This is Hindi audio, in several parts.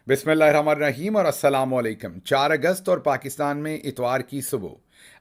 बिस्मिल्लाहिर्रहमानिर्रहीम और अस्सलाम वालेकुम। 4 अगस्त और पाकिस्तान में इतवार की सुबह।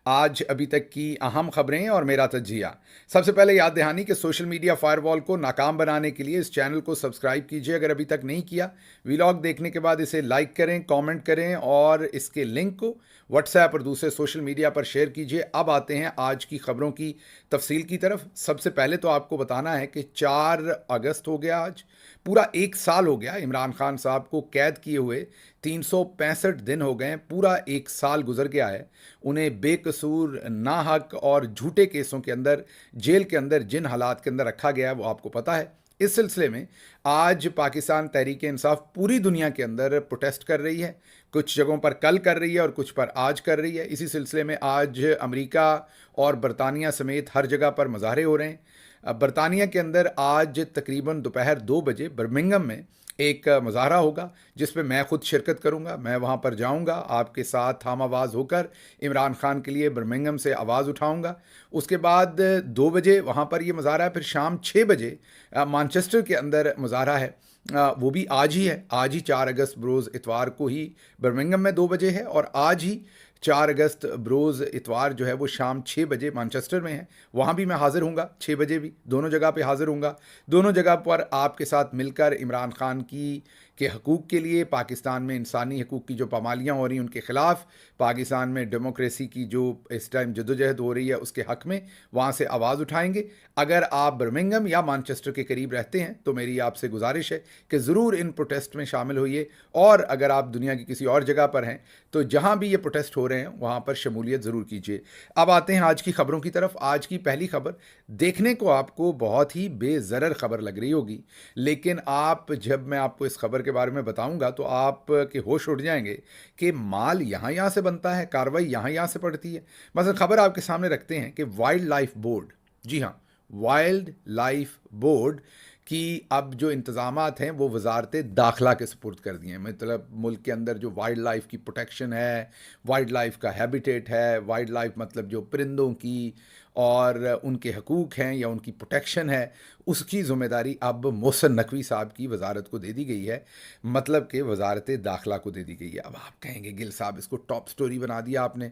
आज अभी तक की अहम खबरें और मेरा तजिया। सबसे पहले याद दहानी कि सोशल मीडिया फायरवॉल को नाकाम बनाने के लिए इस चैनल को सब्सक्राइब कीजिए अगर अभी तक नहीं किया। व्लॉग देखने के बाद इसे लाइक करें, कमेंट करें और इसके लिंक को व्हाट्सएप और दूसरे सोशल मीडिया पर शेयर कीजिए। अब आते हैं आज की खबरों की तफसील की तरफ। सबसे पहले तो आपको बताना है कि 4 अगस्त हो गया आज। पूरा 1 साल हो गया इमरान खान साहब को कैद किए हुए। 365 दिन हो गए, पूरा 1 साल गुजर गया है। उन्हें बेकसूर, नाहक और झूठे केसों के अंदर, जेल के अंदर जिन हालात के अंदर रखा गया है वो आपको पता है। इस सिलसिले में आज पाकिस्तान तहरीक इंसाफ पूरी दुनिया के अंदर प्रोटेस्ट कर रही है। कुछ जगहों पर कल कर रही है और कुछ पर आज कर रही है। इसी सिलसिले में आज अमेरिका और बरतानिया समेत हर जगह पर मुजाहरे हो रहे हैं। बरतानिया के अंदर आज तकरीबन दोपहर 2 बजे बर्मिंघम में एक मुजाहरा होगा जिसमें मैं खुद शिरकत करूंगा। मैं वहां पर जाऊंगा, आपके साथ हम आवाज़ होकर इमरान खान के लिए बर्मिंघम से आवाज़ उठाऊंगा। उसके बाद 2 बजे वहां पर ये मुजाहरा है। फिर शाम 6 बजे मैनचेस्टर के अंदर मुजाहरा है। वो भी आज ही है। आज ही 4 अगस्त बरोज़ इतवार को ही बर्मिंघम में 2 बजे है और आज ही 4 अगस्त बरोज़ इतवार जो है वो शाम 6 बजे मैनचेस्टर में है। वहाँ भी मैं हाज़िर हूँगा, 6 बजे भी, दोनों जगह पे हाज़िर हूँगा। दोनों जगह पर आपके साथ मिलकर इमरान खान की के हकूक़ के लिए, पाकिस्तान में इंसानी हकूक़ की जो पामालियाँ हो रही हैं उनके ख़िलाफ़, पाकिस्तान में डेमोक्रेसी की जो इस टाइम जद्दोजहद हो रही है उसके हक़ में वहाँ से आवाज़ उठाएंगे। अगर आप बर्मिंघम या मैनचेस्टर के करीब रहते हैं तो मेरी आपसे गुजारिश है कि ज़रूर इन प्रोटेस्ट में शामिल होइए। और अगर आप दुनिया की किसी और जगह पर हैं तो जहाँ भी ये प्रोटेस्ट हो रहे हैं वहाँ पर शमूलियत ज़रूर कीजिए। अब आते हैं आज की खबरों की तरफ। आज की पहली खबर देखने को आपको बहुत ही बेज़रर खबर लग रही होगी, लेकिन आप जब मैं आपको इस खबर के बारे में बताऊंगा तो आप के होश उड़ जाएंगे कि माल यहाँ से बनता है, कार्रवाई यहाँ से पड़ती है। मसलन खबर आपके सामने रखते हैं कि वाइल्ड लाइफ बोर्ड, जी हाँ, वाइल्ड लाइफ बोर्ड कि अब जो इंतज़ामात हैं वो वजारत दाखिला के सुपुर्द कर दिए हैं। मतलब मुल्क के अंदर जो वाइल्ड लाइफ की प्रोटेक्शन है, वाइल्ड लाइफ का हैबिटेट है, वाइल्ड लाइफ मतलब जो परिंदों की और उनके हकूक़ हैं या उनकी प्रोटेक्शन है, उसकी ज़िम्मेदारी अब मोहसिन नकवी साहब की वजारत को दे दी गई है। मतलब कि वजारत दाखिला को दे दी गई है। अब आप कहेंगे गिल साहब इसको टॉप स्टोरी बना दिया आपने,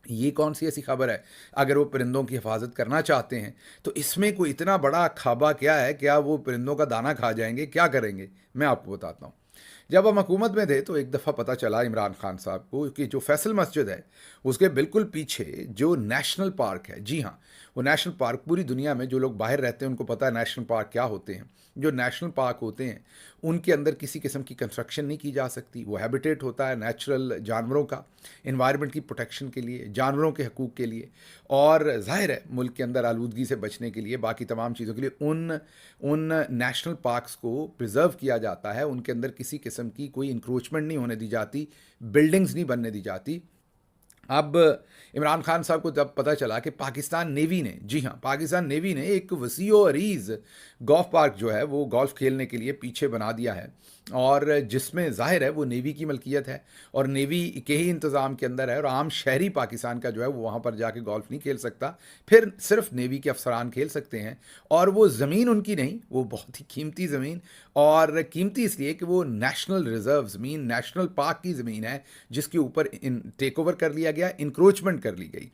ये कौन सी ऐसी खबर है? अगर वो परिंदों की हिफाजत करना चाहते हैं तो इसमें कोई इतना बड़ा खाबा क्या है? क्या वो परिंदों का दाना खा जाएंगे? क्या करेंगे? मैं आपको बताता हूँ। जब हम हुकूमत में थे तो एक दफ़ा पता चला इमरान खान साहब को कि जो फैसल मस्जिद है उसके बिल्कुल पीछे जो नेशनल पार्क है, जी हाँ, वो नेशनल पार्क, पूरी दुनिया में जो लोग बाहर रहते हैं उनको पता है नेशनल पार्क क्या होते हैं। जो नेशनल पार्क होते हैं उनके अंदर किसी किस्म की कंस्ट्रक्शन नहीं की जा सकती। वो हैबिटेट होता है नेचुरल जानवरों का, इन्वायरमेंट की प्रोटेक्शन के लिए, जानवरों के हकूक़ के लिए, और ज़ाहिर है मुल्क के अंदर आलूदगी से बचने के लिए, बाकी तमाम चीज़ों के लिए उन नेशनल पार्क्स को प्रिजर्व किया जाता है। उनके अंदर किसी किस्म की कोई इंक्रोचमेंट नहीं होने दी जाती, बिल्डिंग्स नहीं बनने दी जाती। अब इमरान खान साहब को जब पता चला कि पाकिस्तान नेवी ने, जी हाँ, पाकिस्तान नेवी ने एक वसीओ अरीज़ गोल्फ पार्क जो है वो गोल्फ खेलने के लिए पीछे बना दिया है और जिसमें ज़ाहिर है वो नेवी की मलकियत है और नेवी के ही इंतज़ाम के अंदर है और आम शहरी पाकिस्तान का जो है वो वहाँ पर जाके गोल्फ नहीं खेल सकता, फिर सिर्फ नेवी के अफसरान खेल सकते हैं। और वो ज़मीन उनकी नहीं, वो बहुत ही कीमती ज़मीन, और कीमती इसलिए कि वो नेशनल रिज़र्व ज़मीन, नेशनल पार्क की ज़मीन है जिसके ऊपर टेक ओवर कर लिया गया, इंक्रोचमेंट कर ली गई,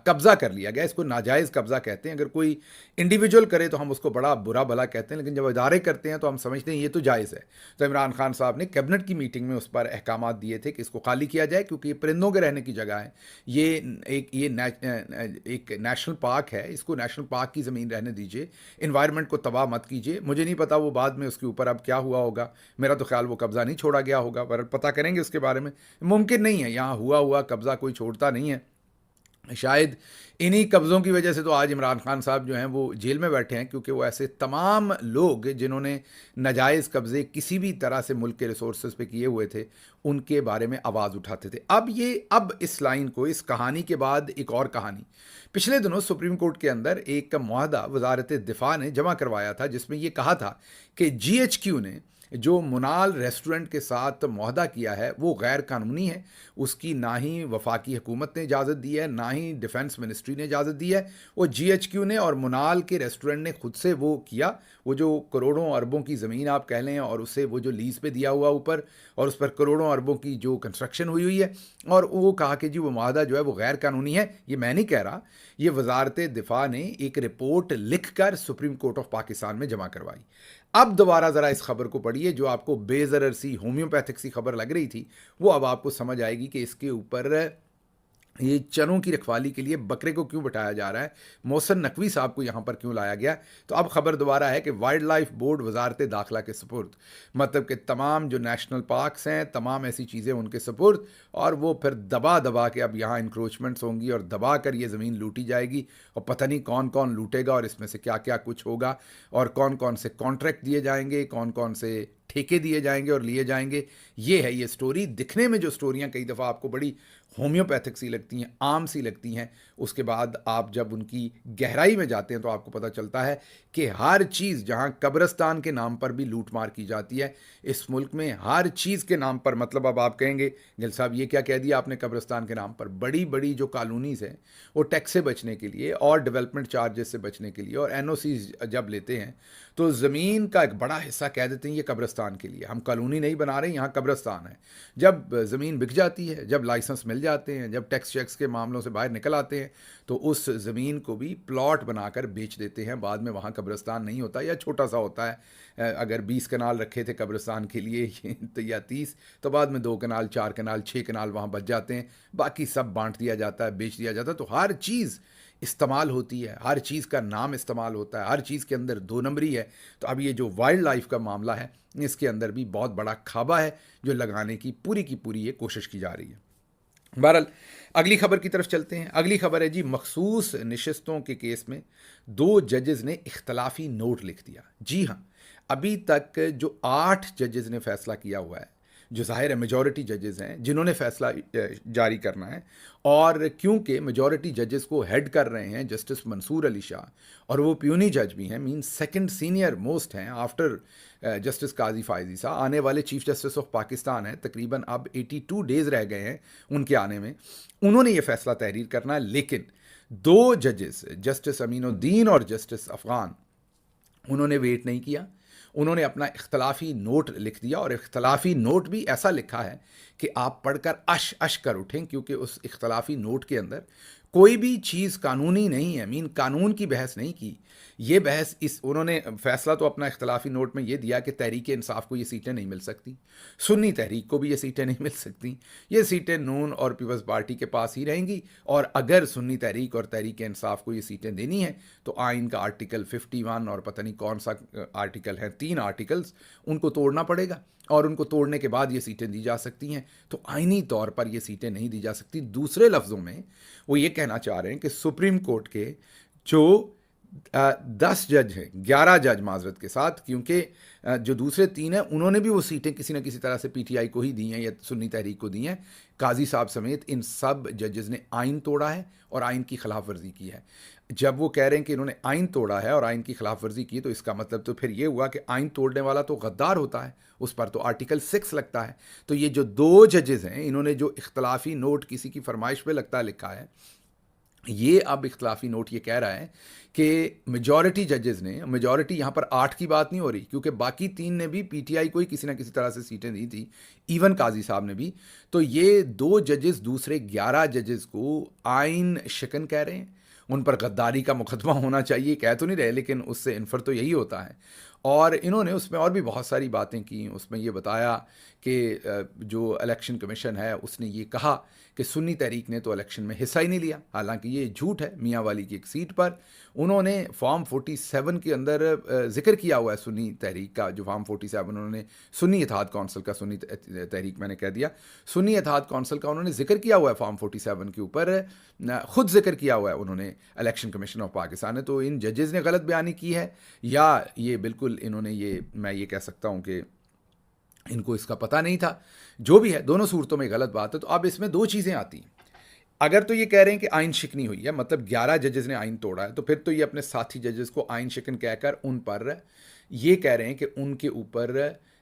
कब्ज़ा कर लिया गया। इसको नाजायज़ कब्ज़ा कहते हैं। अगर कोई इंडिविजुअल करे तो हम उसको बड़ा बुरा भला कहते हैं, लेकिन जब इदारे करते हैं तो हम समझते हैं ये तो जायज़ है। तो इमरान खान साहब ने कैबिनेट की मीटिंग में उस पर अहकामात दिए थे कि इसको खाली किया जाए क्योंकि ये परिंदों के रहने की जगह है। ये एक नेशनल पार्क है, इसको नेशनल पार्क की ज़मीन रहने दीजिए, इन्वायरमेंट को तबाह मत कीजिए। मुझे नहीं पता वो बाद में उसके ऊपर अब क्या हुआ होगा, मेरा तो ख्याल वो कब्ज़ा नहीं छोड़ा गया होगा, पर पता करेंगे उसके बारे में। मुमकिन नहीं है, यहाँ हुआ कब्ज़ा कोई छोड़ता नहीं है। शायद इन्हीं कब्ज़ों की वजह से तो आज इमरान खान साहब जो हैं वो जेल में बैठे हैं, क्योंकि वो ऐसे तमाम लोग जिन्होंने नाजायज़ कब्ज़े किसी भी तरह से मुल्क के रिसोर्स पे किए हुए थे उनके बारे में आवाज़ उठाते थे। अब इस लाइन को, इस कहानी के बाद एक और कहानी। पिछले दिनों सुप्रीम कोर्ट के अंदर एक मुआहदा वजारत दिफा ने जमा करवाया था जिसमें ये कहा था कि GHQ ने जो मुनाल रेस्टोरेंट के साथ मुआहदा किया है वो गैर कानूनी है। उसकी ना ही वफाकी हुकूमत ने इजाज़त दी है, ना ही डिफेंस मिनिस्ट्री ने इजाज़त दी है। वो जीएचक्यू ने और मुनाल के रेस्टोरेंट ने खुद से वो किया। वो जो करोड़ों अरबों की ज़मीन आप कह लें और उसे वो जो लीज़ पे दिया हुआ ऊपर, और उस पर करोड़ों अरबों की जो कंस्ट्रक्शन हुई हुई है, और वो कहा कि जी वो मुआहदा जो है वो गैर कानूनी है। ये मैं नहीं कह रहा, ये वजारत दिफा ने एक रिपोर्ट लिख कर सुप्रीम कोर्ट ऑफ पाकिस्तान में जमा करवाई। अब दोबारा ज़रा इस खबर को पढ़िए, जो आपको बेज़रर सी होम्योपैथिक सी खबर लग रही थी, वो अब आपको समझ आएगी कि इसके ऊपर ये चनों की रखवाली के लिए बकरे को क्यों बिठाया जा रहा है, मोहसिन नकवी साहब को यहाँ पर क्यों लाया गया। तो अब खबर दोबारा है कि वाइल्ड लाइफ बोर्ड वजारत दाखिला के सुपुर्द, मतलब कि तमाम जो नेशनल पार्क्स हैं, तमाम ऐसी चीज़ें उनके सुपुर्द, और वो फिर दबा दबा के अब यहाँ इंक्रोचमेंट्स होंगी और दबा कर ये ज़मीन लूटी जाएगी, और पता नहीं कौन कौन लूटेगा और इसमें से क्या क्या कुछ होगा, और कौन कौन से कॉन्ट्रैक्ट दिए जाएंगे, कौन कौन से ठेके दिए जाएंगे और लिए जाएंगे। ये है ये स्टोरी। दिखने में जो स्टोरियाँ कई दफ़ा आपको बड़ी होम्योपैथिक सी लगती हैं, आम सी लगती हैं, उसके बाद आप जब उनकी गहराई में जाते हैं तो आपको पता चलता है कि हर चीज़, जहाँ कब्रिस्तान के नाम पर भी लूट मार की जाती है इस मुल्क में, हर चीज़ के नाम पर, मतलब अब आप कहेंगे गिल साहब ये क्या कह दिया आपने कब्रिस्तान के नाम पर। बड़ी बड़ी जो कॉलोनीज़ हैं वो टैक्स से बचने के लिए और डेवलपमेंट चार्जेस से बचने के लिए और एनओसी जब लेते हैं तो ज़मीन का एक बड़ा हिस्सा कह देते हैं ये कब्रिस्तान के लिए, हम कॉलोनी नहीं बना रहे, यहाँ कब्रिस्तान है। जब ज़मीन बिक जाती है, जब लाइसेंस मिल जाते हैं, जब टैक्स चेक्स के मामलों से बाहर निकल आते हैं, तो उस ज़मीन को भी प्लॉट बनाकर बेच देते हैं। बाद में वहाँ कब्रिस्तान नहीं होता या छोटा सा होता है। अगर 20 कनाल रखे थे कब्रिस्तान के लिए तो या 30, तो बाद में 2 कनाल, 4 कनाल, 6 कनाल वहाँ बच जाते हैं, बाकी सब बांट दिया जाता है, बेच दिया जाता है। तो हर चीज़ इस्तेमाल होती है, हर चीज़ का नाम इस्तेमाल होता है, हर चीज़ के अंदर दो नंबरी है। तो अब ये जो वाइल्ड लाइफ का मामला है, इसके अंदर भी बहुत बड़ा खाबा है जो लगाने की पूरी ये कोशिश की जा रही है। बहरहाल अगली खबर की तरफ चलते हैं। अगली खबर है जी, मखसूस नशिस्तों के केस में 2 जजेस ने इख्तलाफी नोट लिख दिया। जी हाँ, अभी तक जो 8 जजेस ने फैसला किया हुआ है, जो ज़ाहिर है मेजॉरिटी जजेस हैं जिन्होंने फैसला जारी करना है, और क्योंकि मेजॉरिटी जजेस को हेड कर रहे हैं जस्टिस मंसूर अली शाह, और वो प्यूनी जज भी हैं, मीन सेकंड सीनियर मोस्ट हैं आफ्टर जस्टिस काजी फायजी साहब, आने वाले चीफ जस्टिस ऑफ पाकिस्तान हैं। तकरीबन अब 82 डेज़ रह गए हैं उनके आने में। उन्होंने ये फैसला तहरीर करना है, लेकिन 2 जजेस जस्टिस अमीनुद्दीन और जस्टिस अफ़गान, उन्होंने वेट नहीं किया, उन्होंने अपना इख्तलाफी नोट लिख दिया, और इख्तलाफी नोट भी ऐसा लिखा है कि आप पढ़कर अश अश कर उठें, क्योंकि उस इख्तलाफी नोट के अंदर कोई भी चीज़ कानूनी नहीं है, मीन कानून की बहस नहीं की। ये बहस इस उन्होंने फैसला तो अपना इख्तलाफी नोट में ये दिया कि तहरीक इंसाफ को ये सीटें नहीं मिल सकती, सुन्नी तहरीक को भी ये सीटें नहीं मिल सकती, ये सीटें नून और पीपल्स पार्टी के पास ही रहेंगी, और अगर सुन्नी तहरीक और तहरीक इंसाफ को ये सीटें देनी है तो आइन का आर्टिकल 51 और पता नहीं कौन सा आर्टिकल है, 3 आर्टिकल्स, उनको तोड़ना पड़ेगा, और उनको तोड़ने के बाद ये सीटें दी जा सकती हैं। तो आइनी तौर पर ये सीटें नहीं दी जा सकती। दूसरे लफ्ज़ों में वो ये कहना चाह रहे हैं कि सुप्रीम कोर्ट के जो 10 जज हैं, 11 जज माजरत के साथ, क्योंकि जो दूसरे 3 हैं उन्होंने भी वो सीटें किसी न किसी तरह से पीटीआई को ही दी हैं या सुन्नी तहरीक को दी हैं। काजी साहब समेत इन सब जजेस ने आइन तोड़ा है और आइन की खिलाफ वर्जी की है। जब वो कह रहे हैं कि इन्होंने आइन तोड़ा है और आइन की खिलाफ वर्जी की, तो इसका मतलब तो फिर ये हुआ कि आइन तोड़ने वाला तो गद्दार होता है, उस पर तो आर्टिकल 6 लगता है। तो ये जो 2 जजेस हैं, इन्होंने जो इख्तलाफी नोट किसी की फरमाइश पे लगता है लिखा है, ये अब इख्तलाफी नोट ये कह रहा है कि मेजॉरिटी जजेस ने, मेजॉरिटी यहाँ पर 8 की बात नहीं हो रही, क्योंकि बाकी 3 ने भी पीटीआई को ही किसी ना किसी तरह से सीटें दी थी, इवन काजी साहब ने भी। तो ये 2 जजेस दूसरे 11 जजेस को आइन शिकन कह रहे हैं, उन पर गद्दारी का मुकदमा होना चाहिए, कह तो नहीं रहे, लेकिन उससे इन्फर तो यही होता है। और इन्होंने उसमें और भी बहुत सारी बातें की। उसमें ये बताया कि जो इलेक्शन कमीशन है उसने ये कहा कि सुन्नी तहरीक ने तो इलेक्शन में हिस्सा ही नहीं लिया, हालांकि ये झूठ है। मियाँ वाली की एक सीट पर उन्होंने फॉर्म 47 के अंदर जिक्र किया हुआ है सुन्नी तहरीक का, जो फॉर्म 47 उन्होंने सुन्नी इत्तेहाद कौंसिल का, सुन्नी तहरीक मैंने कह दिया, सुन्नी इत्तेहाद कौंसिल का उन्होंने जिक्र किया हुआ है फॉर्म 47 के ऊपर, खुद जिक्र किया हुआ है उन्होंने, इलेक्शन कमीशन ऑफ पाकिस्तान ने। तो इन जजेस ने गलत बयानी की है, या ये बिल्कुल इन्होंने ये, मैं ये कह सकता हूँ कि इनको इसका पता नहीं था। जो भी है, दोनों सूरतों में गलत बात है। तो अब इसमें 2 चीज़ें आती हैं। अगर तो ये कह रहे हैं कि आइन शिकनी हुई है, मतलब 11 जजेस ने आइन तोड़ा है, तो फिर तो ये अपने साथी जजेस को आइन शिकन कहकर उन पर ये कह रहे हैं कि उनके ऊपर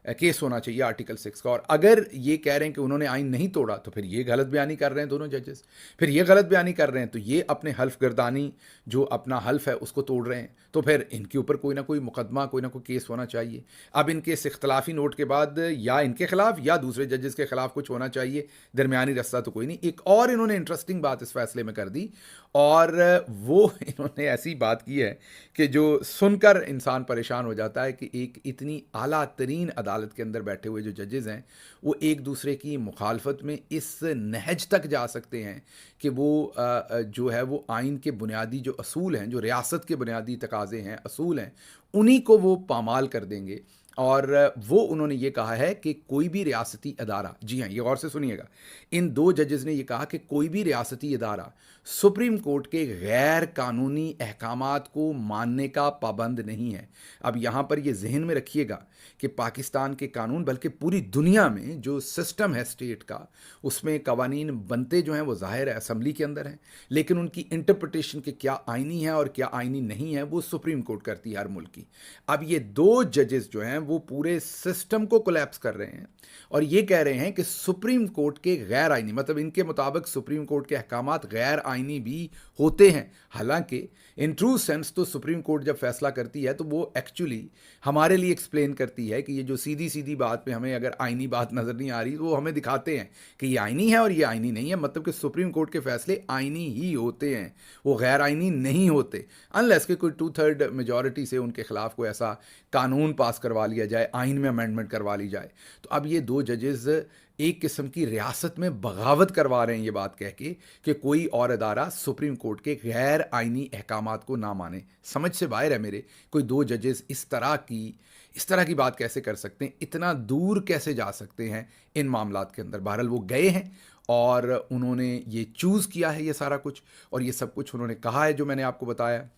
केस होना चाहिए आर्टिकल 6 का। और अगर ये कह रहे हैं कि उन्होंने आइन नहीं तोड़ा तो फिर ये गलत बयानी कर रहे हैं दोनों जजेस। फिर ये गलत बयानी कर रहे हैं तो ये अपने हल्फ गर्दानी जो अपना हल्फ है उसको तोड़ रहे हैं। तो फिर इनके ऊपर कोई ना कोई मुकदमा, कोई ना कोई केस होना चाहिए। अब इनके इस इख्तलाफी नोट के बाद या इनके खिलाफ या दूसरे जजेस के खिलाफ कुछ होना चाहिए, दरमियानी रास्ता तो कोई नहीं। एक और इन्होंने इंटरेस्टिंग बात इस फैसले में कर दी, और वो इन्होंने ऐसी बात की है कि जो सुनकर इंसान परेशान हो जाता है कि एक इतनी आला तरीन अदालत के अंदर बैठे हुए जो जजेस हैं वो एक दूसरे की मुखालफत में इस नहज तक जा सकते हैं कि वो जो है वो आइन के बुनियादी जो असूल हैं, जो रियासत के बुनियादी तकाजे हैं, असूल हैं, उन्हीं को वो पामाल कर देंगे। और वो उन्होंने ये कहा है कि कोई भी रियासती अदारा, जी हाँ, ये गौर से सुनिएगा, इन दो जजेस ने ये कहा कि कोई भी रियासती अदारा सुप्रीम कोर्ट के गैर कानूनी अहकामात को मानने का पाबंद नहीं है। अब यहाँ पर ये जहन में रखिएगा कि पाकिस्तान के कानून, बल्कि पूरी दुनिया में जो सिस्टम है स्टेट का, उसमें कवानीन बनते जो हैं वो ज़ाहिर है असम्बली के अंदर हैं, लेकिन उनकी इंटरप्रटेशन के क्या आइनी है और क्या आइनी नहीं है वो सुप्रीम कोर्ट करती है हर मुल्क की। अब ये दो जजेस जो हैं वो पूरे सिस्टम को कोलैप्स कर रहे हैं और ये कह रहे हैं कि सुप्रीम कोर्ट के गैर आइनी, मतलब इनके मुताबिक सुप्रीम कोर्ट के अहकामात गैर आइनी भी होते हैं। हालांकि इन ट्रू सेंस तो सुप्रीम कोर्ट जब फैसला करती है तो वो एक्चुअली हमारे लिए एक्सप्लेन करती है कि ये जो सीधी सीधी बात पे हमें अगर आइनी बात नज़र नहीं आ रही तो वो हमें दिखाते हैं कि ये आइनी है और ये आइनी नहीं है। मतलब कि सुप्रीम कोर्ट के फैसले आइनी ही होते हैं, वो गैर आइनी नहीं होते, अनलेस कि कोई 2/3 मेजॉरिटी से उनके खिलाफ कोई ऐसा कानून पास करवा लिया जाए, आइन में अमेंडमेंट करवा ली जाए। तो अब ये दो जजेस एक किस्म की रियासत में बगावत करवा रहे हैं ये बात कह के कि कोई और अदारा सुप्रीम कोर्ट के गैर आइनी अहकामात को ना माने। समझ से बाहर है मेरे, कोई दो जजेस इस तरह की बात कैसे कर सकते हैं, इतना दूर कैसे जा सकते हैं इन मामलात के अंदर। बहरहाल वो गए हैं और उन्होंने ये चूज़ किया है ये सारा कुछ, और ये सब कुछ उन्होंने कहा है जो मैंने आपको बताया।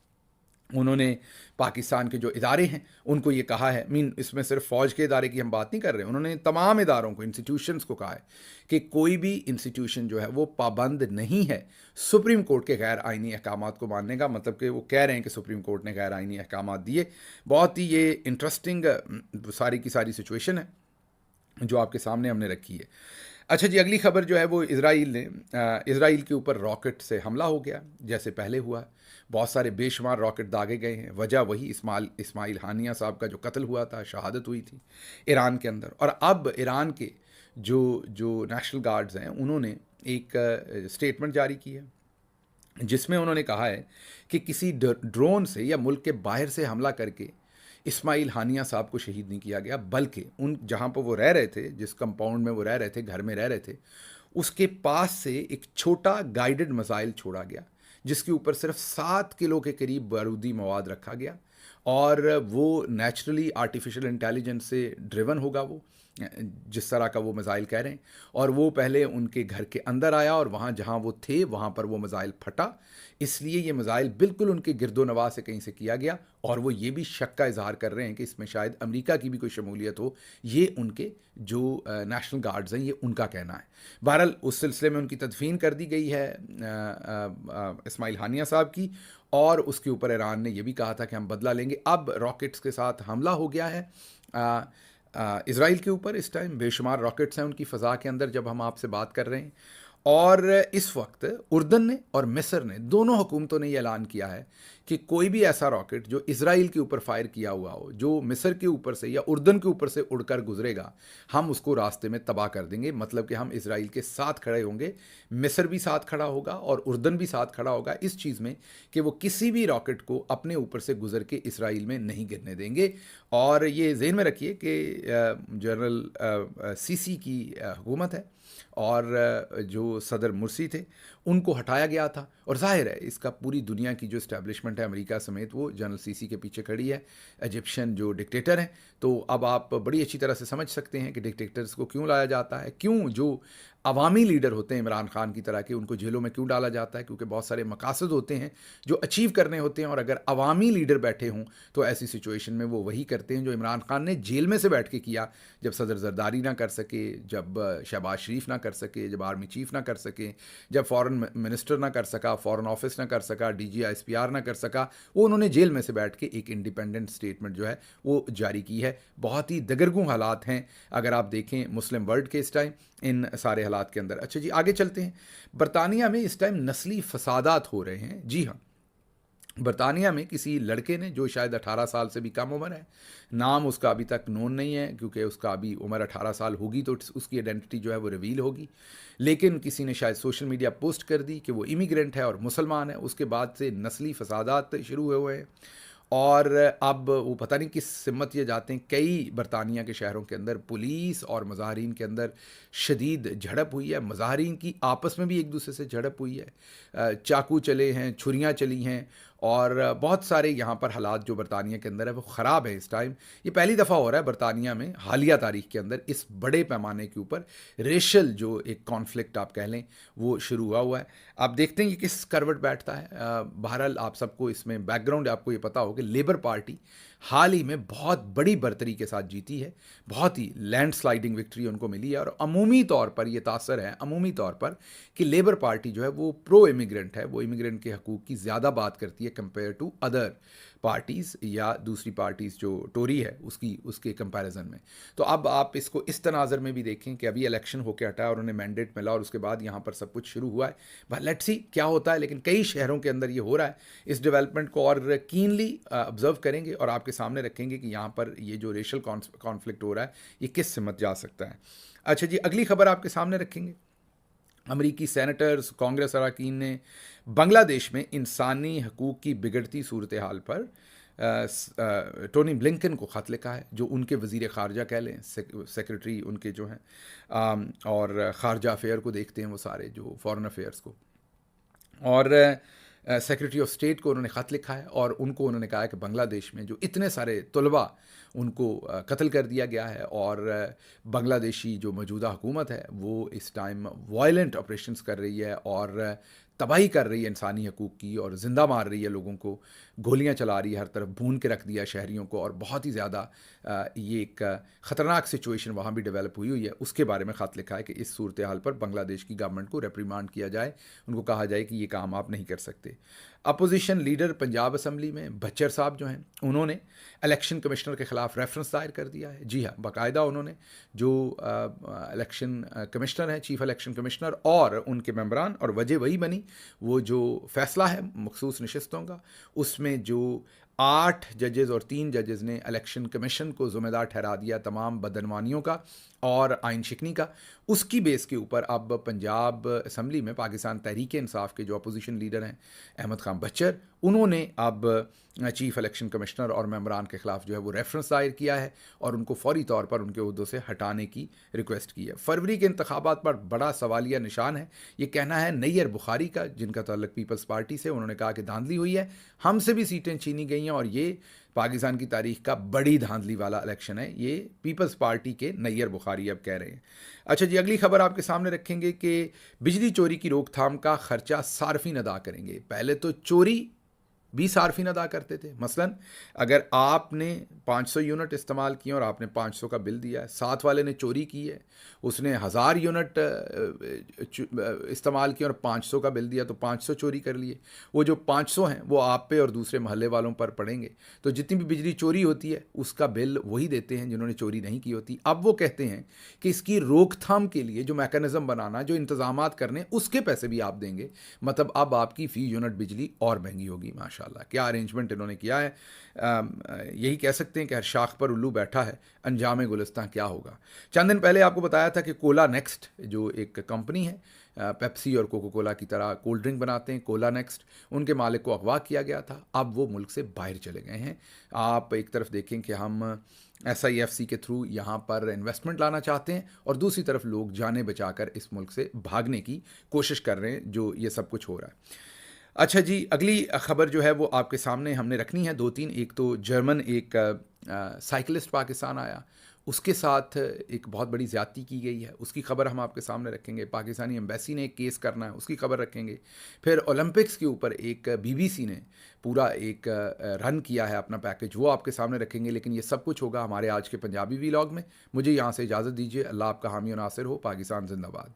उन्होंने पाकिस्तान के जो इदारे हैं उनको ये कहा है, इसमें सिर्फ फ़ौज के इदारे की हम बात नहीं कर रहे हैं, उन्होंने तमाम इदारों को, इंस्टीट्यूशंस को कहा है कि कोई भी इंस्टीट्यूशन जो है वो पाबंद नहीं है सुप्रीम कोर्ट के गैर आइनी अहकामात को मानने का। मतलब कि वो कह रहे हैं कि सुप्रीम कोर्ट ने गैर आइनी अहकामात दिए। बहुत ही ये इंटरेस्टिंग सारी की सारी सिचुएशन है जो आपके सामने हमने रखी है। अच्छा जी, अगली खबर जो है वो इजराइल के ऊपर रॉकेट से हमला हो गया जैसे पहले हुआ। बहुत सारे बेशुमार रॉकेट दागे गए हैं। वजह वही इस्माइल हानिया साहब का जो कत्ल हुआ था, शहादत हुई थी ईरान के अंदर। और अब ईरान के जो नेशनल गार्ड्स हैं उन्होंने एक स्टेटमेंट जारी की है जिसमें उन्होंने कहा है कि किसी ड्रोन से या मुल्क के बाहर से हमला करके इस्माइल हानिया साहब को शहीद नहीं किया गया, बल्कि उन जहाँ पर वो रह रहे थे, जिस कंपाउंड में वो रह रहे थे, घर में रह रहे थे, उसके पास से एक छोटा गाइडेड मिसाइल छोड़ा गया जिसके ऊपर सिर्फ 7 किलो के करीब बारूदी मवाद रखा गया। और वो नेचुरली आर्टिफिशियल इंटेलिजेंस से ड्रिवन होगा वो, जिस तरह का वो मिसाइल कह रहे हैं। और वो पहले उनके घर के अंदर आया और वहाँ जहाँ वो थे वहाँ पर वो मिसाइल फटा, इसलिए ये मिसाइल बिल्कुल उनके गिरदो नवाह से कहीं से किया गया। और वो ये भी शक का इजहार कर रहे हैं कि इसमें शायद अमेरिका की भी कोई शमूलियत हो। ये उनके जो नेशनल गार्ड्स हैं ये उनका कहना है। बहरहाल उस सिलसिले में उनकी तदफीन कर दी गई है इस्माइल हानिया साहब की, और उसके ऊपर ईरान ने यह भी कहा था कि हम बदला लेंगे। अब रॉकेट्स के साथ हमला हो गया है इज़राइल के ऊपर। इस टाइम बेशुमार रॉकेट्स हैं उनकी फ़ज़ा के अंदर जब हम आपसे बात कर रहे हैं। और इस वक्त उर्दन ने और मिस्र ने, दोनों हुकूमतों ने यह ऐलान किया है कि कोई भी ऐसा रॉकेट जो इज़राइल के ऊपर फायर किया हुआ हो, जो मिस्र के ऊपर से या उर्दन के ऊपर से उड़कर गुजरेगा, हम उसको रास्ते में तबाह कर देंगे। मतलब कि हम इज़राइल के साथ खड़े होंगे, मिस्र भी साथ खड़ा होगा और उर्दन भी साथ खड़ा होगा इस चीज़ में कि वो किसी भी रॉकेट को अपने ऊपर से गुजर के इज़राइल में नहीं गिरने देंगे। और ये ज़हन में रखिए कि जनरल सीसी की हुकूमत है और जो सदर मुर्सी थे उनको हटाया गया था। और जाहिर है इसका पूरी दुनिया की जो इस्टेब्लिशमेंट है अमेरिका समेत वो जनरल सीसी के पीछे खड़ी है, इजिप्शियन जो डिक्टेटर हैं। तो अब आप बड़ी अच्छी तरह से समझ सकते हैं कि डिक्टेटर्स को क्यों लाया जाता है, क्यों जो अवामी लीडर होते हैं इमरान खान की तरह के, उनको जेलों में क्यों डाला जाता है? क्योंकि बहुत सारे मकासद होते हैं जो अचीव करने होते हैं, और अगर अवामी लीडर बैठे हों तो ऐसी सिचुएशन में वो वही करते हैं जो इमरान खान ने जेल में से बैठ के किया, जब सदर जरदारी ना कर सके, जब शहबाज शरीफ ना कर सके, जब आर्मी चीफ ना कर सके, जब फॉरेन मिनिस्टर ना कर सका, फॉरेन ऑफिस ना कर सका, DG ISPR ना कर सका, वो उन्होंने जेल में से बैठ के एक इंडिपेंडेंट स्टेटमेंट जो है वो जारी की है। बहुत ही दगरगू हालात हैं अगर आप देखें मुस्लिम वर्ल्ड के इस टाइम इन सारे हालात के अंदर। अच्छा जी, आगे चलते हैं। बरतानिया में इस टाइम नस्ली फसादात हो रहे हैं। जी हाँ, बरतानिया में किसी लड़के ने, जो शायद 18 साल से भी कम उम्र है, नाम उसका अभी तक नोन नहीं है क्योंकि उसका अभी उम्र 18 साल होगी तो उसकी आइडेंटिटी जो है वो रिवील होगी, लेकिन किसी ने शायद सोशल मीडिया पोस्ट कर दी कि वो इमिग्रेंट है और मुसलमान है। उसके बाद से नस्ली फसादात शुरू हुए हैं, और अब वो पता नहीं किस सिमत ये जाते हैं। कई बरतानिया के शहरों के अंदर पुलिस और मज़ाहरीन के अंदर शदीद झड़प हुई है। मज़ाहरीन की आपस में भी एक दूसरे से झड़प हुई है, चाकू चले हैं, छुरियाँ चली हैं, और बहुत सारे यहाँ पर हालात जो बरतानिया के अंदर है वो ख़राब है इस टाइम। ये पहली दफ़ा हो रहा है बरतानिया में हालिया तारीख के अंदर इस बड़े पैमाने के ऊपर रेशल जो एक कॉन्फ्लिक्ट आप कह लें वो शुरू हुआ है। आप देखते हैं कि किस करवट बैठता है। बहरहाल आप सबको इसमें बैकग्राउंड आपको ये पता हो कि लेबर पार्टी हाल ही में बहुत बड़ी बर्तरी के साथ जीती है, बहुत ही लैंडस्लाइडिंग विक्ट्री उनको मिली है, और अमूमी तौर पर ये तासर है अमूमी तौर पर कि लेबर पार्टी जो है वो प्रो इमिग्रेंट है, वो इमिग्रेंट के हकूक़ की ज़्यादा बात करती है कंपेयर टू अदर पार्टीज़ या दूसरी पार्टीज़ जो टोरी है उसके कंपैरिजन में। तो अब आप इसको इस तनाज़र में भी देखें कि अभी इलेक्शन होकर हटा और उन्हें मैंडेट मिला और उसके बाद यहाँ पर सब कुछ शुरू हुआ है। बट लेट्स सी क्या होता है, लेकिन कई शहरों के अंदर ये हो रहा है। इस डेवलपमेंट को और कीनली ऑब्जर्व करेंगे और आपके सामने रखेंगे कि यहाँ पर ये जो रेशल कॉन्फ्लिक्ट हो रहा है ये किस सिमत जा सकता है। अच्छा जी, अगली खबर आपके सामने रखेंगे। अमरीकी सेनेटर्स, कांग्रेस अरकान ने बांग्लादेश में इंसानी हकूक़ की बिगड़ती सूरत हाल पर टोनी ब्लिंकन को ख़त लिखा है, जो उनके वज़ीर ख़ारजा कह लें, सेक्रेटरी उनके जो हैं, और ख़ारजा अफेयर को देखते हैं वो सारे जो फॉरेन अफेयर्स को, और सेक्रेटरी ऑफ स्टेट को उन्होंने ख़त लिखा है, और उनको उन्होंने कहा है कि बांग्लादेश में जो इतने सारे तलबा उनको कत्ल कर दिया गया है, और बांग्लादेशी जो मौजूदा हुकूमत है वो इस टाइम वायलेंट ऑपरेशंस कर रही है और तबाही कर रही है इंसानी हकूक़ की, और ज़िंदा मार रही है लोगों को, गोलियां चला रही है, हर तरफ भून के रख दिया शहरियों को, और बहुत ही ज़्यादा ये एक ख़तरनाक सिचुएशन वहाँ भी डेवलप हुई है। उसके बारे में ख़त लिखा है कि इस सूरत हाल पर बांग्लादेश की गवर्नमेंट को रेप्रिमांड किया जाए, उनको कहा जाए कि ये काम आप नहीं कर सकते। अपोजिशन लीडर पंजाब असम्बली में बच्चर साहब जो हैं, उन्होंने इलेक्शन कमिश्नर के ख़िलाफ़ रेफरेंस दायर कर दिया है। जी हाँ, बाकायदा उन्होंने जो इलेक्शन कमिश्नर हैं, चीफ इलेक्शन कमिश्नर और उनके मेंबरान, और वजह वही बनी, वो जो फ़ैसला है मखसूस नशिस्तों का, उसमें जो 8 जजेज़ और 3 जजेज़ ने इलेक्शन कमीशन को ज़िम्मेदार ठहरा दिया तमाम बदनवानियों का और आइन शिकनी का, उसकी बेस के ऊपर अब पंजाब असम्बली में पाकिस्तान तहरीक इंसाफ के जो अपोजिशन लीडर हैं अहमद खान बच्चर, उन्होंने अब चीफ इलेक्शन कमिश्नर और मेंबरान के ख़िलाफ़ जो है वो रेफरेंस दायर किया है और उनको फौरी तौर पर उनके ओहदों से हटाने की रिक्वेस्ट की है। फरवरी के इंतखाबात पर बड़ा सवालिया निशान है, ये कहना है नैयर बुखारी का, जिनका ताल्लुक पीपल्स पार्टी से। उन्होंने कहा कि धांधली हुई है, हमसे भी सीटें छीनी गई हैं, और ये पाकिस्तान की तारीख का बड़ी धांधली वाला इलेक्शन है। ये पीपल्स पार्टी के नैयर बुखारी अब कह रहे हैं। अच्छा जी, अगली खबर आपके सामने रखेंगे कि बिजली चोरी की रोकथाम का खर्चा सार्फिन अदा करेंगे। पहले तो चोरी भी सार्फिन अदा करते थे। मसलन अगर आपने 500 यूनिट इस्तेमाल किए और आपने 500 का बिल दिया है, साथ वाले ने चोरी की है, उसने 1000 यूनिट इस्तेमाल किए और 500 का बिल दिया, तो 500 चोरी कर लिए। वो जो 500 हैं वो आप पे और दूसरे महल्ले वालों पर पड़ेंगे। तो जितनी भी बिजली चोरी होती है उसका बिल वही देते हैं जिन्होंने चोरी नहीं की होती। अब वो कहते हैं कि इसकी रोकथाम के लिए जो मैकेनिज़्म बनाना, जो इंतज़ामात करने, उसके पैसे भी आप देंगे। मतलब अब आपकी फ़ी यूनिट बिजली और महंगी होगी। माशाल्लाह, क्या अरेंजमेंट इन्होंने किया है। यही कह सकते हैं कि हर शाख पर उल्लू बैठा है, अंजाम गुलिस्तां क्या होगा। चंद दिन पहले आपको बताया था कि कोला नेक्स्ट जो एक कंपनी है, पेप्सी और कोको कोला की तरह कोल्ड ड्रिंक बनाते हैं, कोला नेक्स्ट, उनके मालिक को अगवा किया गया था। अब वो मुल्क से बाहर चले गए हैं। आप एक तरफ देखें कि हम SIFC के थ्रू यहाँ पर इन्वेस्टमेंट लाना चाहते हैं, और दूसरी तरफ लोग जाने बचाकर इस मुल्क से भागने की कोशिश कर रहे हैं, जो ये सब कुछ हो रहा है। अच्छा जी, अगली खबर जो है वो आपके सामने हमने रखनी है 2-3। एक तो जर्मन एक साइकिलिस्ट पाकिस्तान आया, उसके साथ एक बहुत बड़ी ज़्यादती की गई है, उसकी खबर हम आपके सामने रखेंगे। पाकिस्तानी एम्बेसी ने एक केस करना है, उसकी खबर रखेंगे। फिर ओलंपिक्स के ऊपर एक बीबीसी ने पूरा एक रन किया है अपना पैकेज, वो आपके सामने रखेंगे। लेकिन ये सब कुछ होगा हमारे आज के पंजाबी वीलॉग में। मुझे यहाँ से इजाज़त दीजिए। अल्लाह आपका हामी और नासिर हो। पाकिस्तान जिंदाबाद।